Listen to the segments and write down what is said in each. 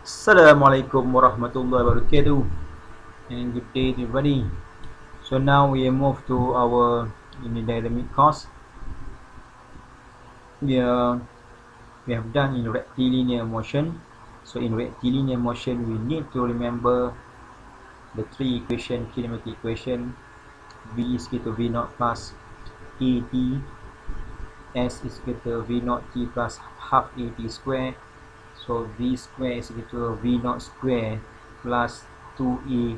Assalamualaikum warahmatullahi wabarakatuh, and good day everybody. So now we move to our dynamic course. We have done in rectilinear motion. So in rectilinear motion we need to remember the three equation, kinematic equation. V is equal to V naught plus AT, S is equal to V naught T plus half AT square. So V square is equal to V naught square plus 2A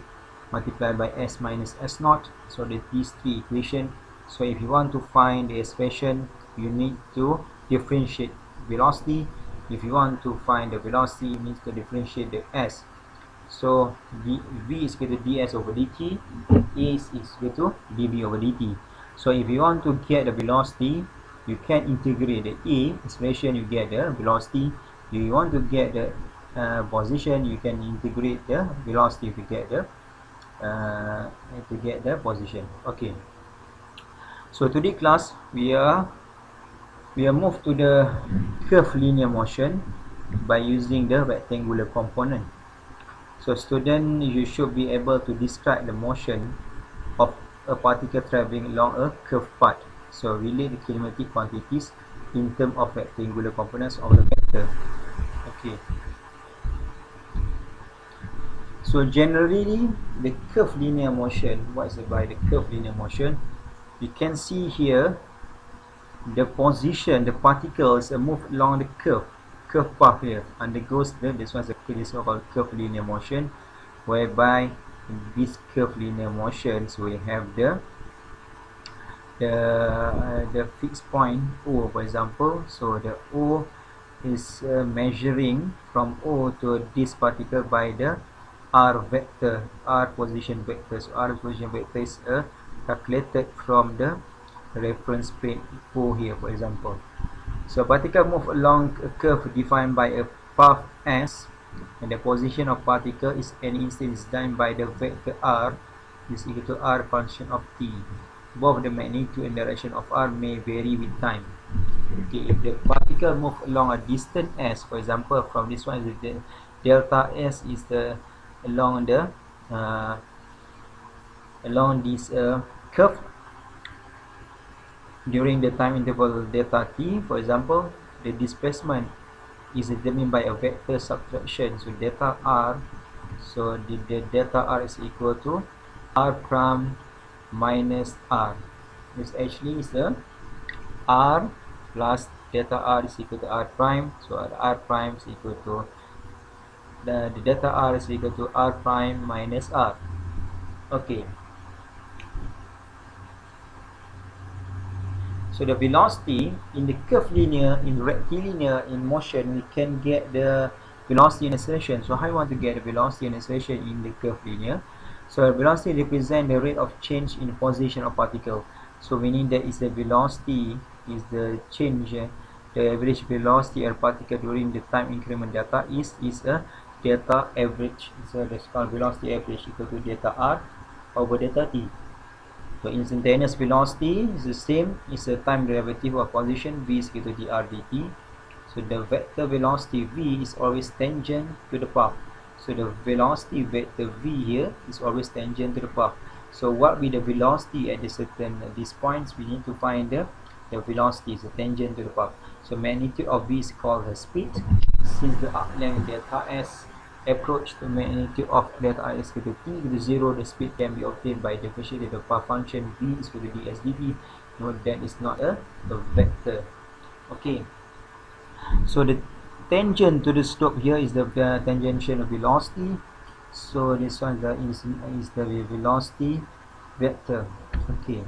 multiplied by S minus S naught. So these three equations. So if you want to find the expression, you need to differentiate velocity. If you want to find the velocity, you need to differentiate the S. So V is equal to ds over dt, A is equal to dv over dt. So if you want to get the velocity, you can integrate the A expression, you get the velocity. If you want to get the position, you can integrate the velocity to get the position. Okay. So today class we are moved to the curved linear motion by using the rectangular component. So student, you should be able to describe the motion of a particle traveling along a curved path. So relate the kinematic quantities in terms of rectangular components of the vector. Okay. So generally, the curved linear motion, what is it by the curved linear motion? You can see here the position, the particles move along the curve path here, undergoes this one is called curved linear motion, whereby in this curved linear motions we have the fixed point O, for example. So the O is measuring from O to this particle by the R vector, R position vector. So R position vector is calculated from the reference plane O here, for example. So particle move along a curve defined by a path S, and the position of particle is any instant is done by the vector R is equal to R function of t. Both the magnitude and direction of R may vary with time. Okay, if the particle move along a distant S, for example, from this one, the delta S is the along this curve during the time interval delta t, for example, the displacement is determined by a vector subtraction. So delta R, so the delta R is equal to R prime minus R. This actually is the R plus delta R is equal to R prime. So R prime is equal to the delta R is equal to R prime minus R. Okay. So the velocity in the curved linear, in rectilinear, in motion, we can get the velocity and acceleration. So how you want to get the velocity and acceleration in the curved linear? So velocity represents the rate of change in position of particle. So meaning that is the velocity is the change, the average velocity of particle during the time increment delta is a delta average. So that's called velocity average equal to delta R over delta t. So instantaneous velocity is the same, is a time derivative of position v is equal to dr dt. So the vector velocity v is always tangent to the path. So the velocity vector v here is always tangent to the path. So what be the velocity at the certain these points? We need to find the velocity is a tangent to the path. So magnitude of v is called the speed. Since the arc length delta s approach the magnitude of delta I is equal to t equal to 0, the speed can be obtained by differentiating the path function v is equal to ds dt. Note that is not a vector. Okay. So the tangent to the slope here is the tangential velocity. So this one is the velocity vector. Okay.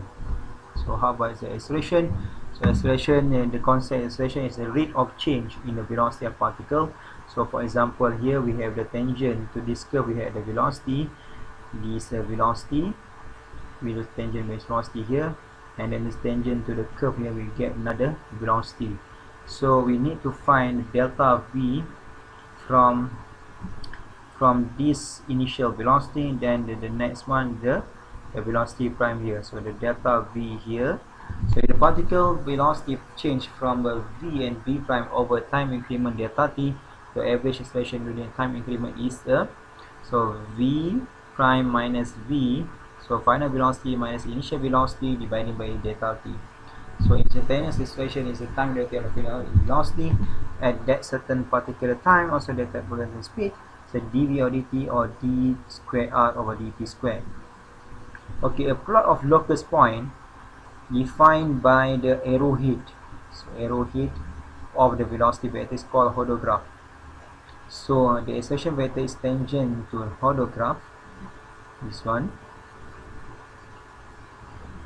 So how about the acceleration? So acceleration, and the constant acceleration is the rate of change in the velocity of particle. So for example, here we have the tangent to this curve, we have the velocity, this velocity with the tangent velocity here, and then this tangent to the curve here, we get another velocity. So we need to find delta v from this initial velocity, then the next one the velocity prime here. So the delta v here. So the particle velocity change from v and v prime over time increment delta t. So average acceleration during time increment is so v prime minus v, so final velocity minus initial velocity divided by delta t. So instantaneous acceleration is the time derivative of velocity at that certain particular time, also that particular speed. So dv or dt or d square r over dt square. Okay, a plot of locus point defined by the arrowhead. So arrowhead of the velocity vector is called hodograph. So the acceleration vector is tangent to a hodograph, this one.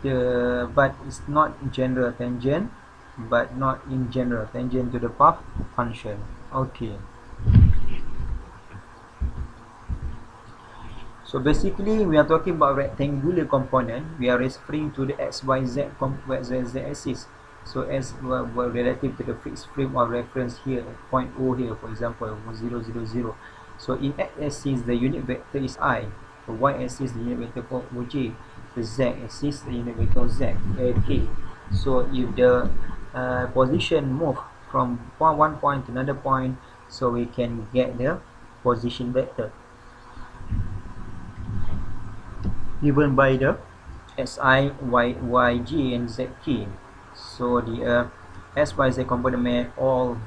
But it's not general tangent, but not in general tangent to the path function. Okay. So basically, we are talking about rectangular component. We are referring to the x, y, z axis. So as well, relative to the fixed frame of reference here at point O here, for example, 0, 0, 0. So in x axis, the unit vector is I. The y axis, the unit vector for j. The z axis, the unit vector z, k. So if the position move from one point to another point, so we can get the position vector given by the si, yj and zk. So the s, y, z component may all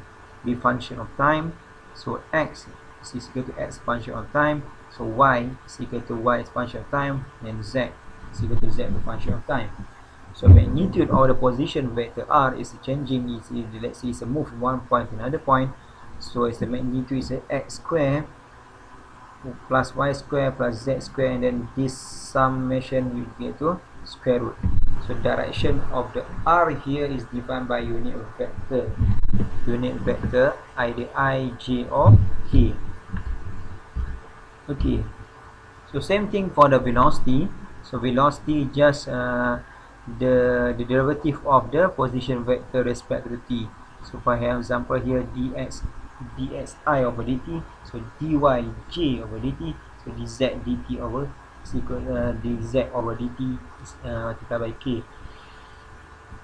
be function of time. So x is equal to x function of time. So y is equal to y function of time, and z is equal to z function of time. So magnitude of the position vector r is changing. Let's say it's a move from one point to another point. So it's the magnitude is x square plus y square plus z square, and then this summation will get to square root. So direction of the r here is defined by unit vector. Unit vector either I, j or k. Okay. So same thing for the velocity. So velocity just the derivative of the position vector respect to t. So for example here dxi over dt, so dyj over dt, so dz dt over dz over dt is theta by k.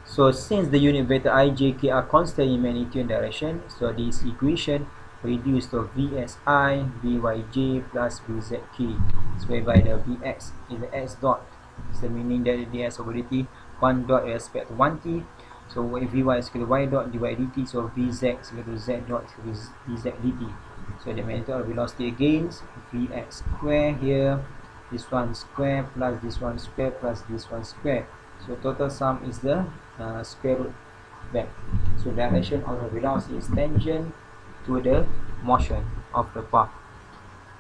So since the unit vector I, j, k are constant in magnitude and direction, so this equation reduced to vsi vyj plus vzk. So whereby the vx is the x dot, so meaning that the ds over dt 1 dot with respect to 1t. So vy is equal to y dot dy dt, so vz is equal to z dot is equal to dz dt. So the magnitude of velocity again vx square here, this one square plus this one square plus this one square. So total sum is the square root back. So direction of the velocity is tangent to the motion of the path.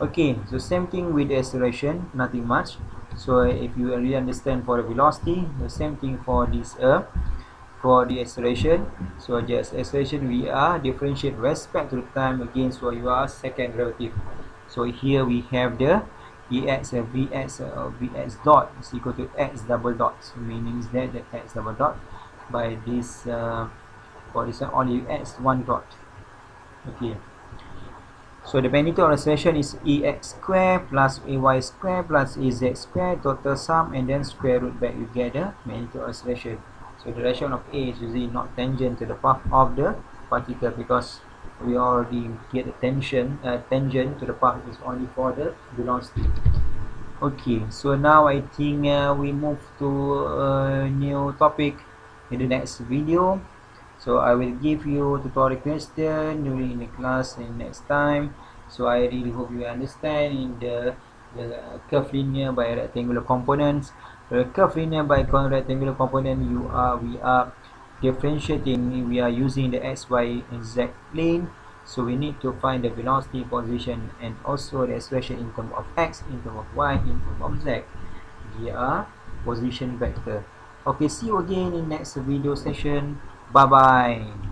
Okay, so same thing with the acceleration, nothing much. So if you really understand for the velocity, the same thing for this for the acceleration. So just acceleration we are differentiate respect to the time again, so you are second derivative. So here we have the ex and vx dot is equal to x double dot, so meaning that the x double dot by this for this one only x 1 dot. Okay, so the magnitude of acceleration is ex square plus ay square plus az square, total sum, and then square root back, you get the magnitude of acceleration. So the direction of a is usually not tangent to the path of the particle, because we already get the tangent to the path is only for the velocity. Okay, so now I think we move to a new topic in the next video. So I will give you tutorial question during the class in next time. So I really hope you understand in the curved linear by rectangular components. The curved linear by rectangular component, we are differentiating, we are using the x, y, and z plane. So we need to find the velocity, position, and also the expression in terms of x, in terms of y, in terms of z. They are position vector. Okay, see you again in next video session. Bye bye.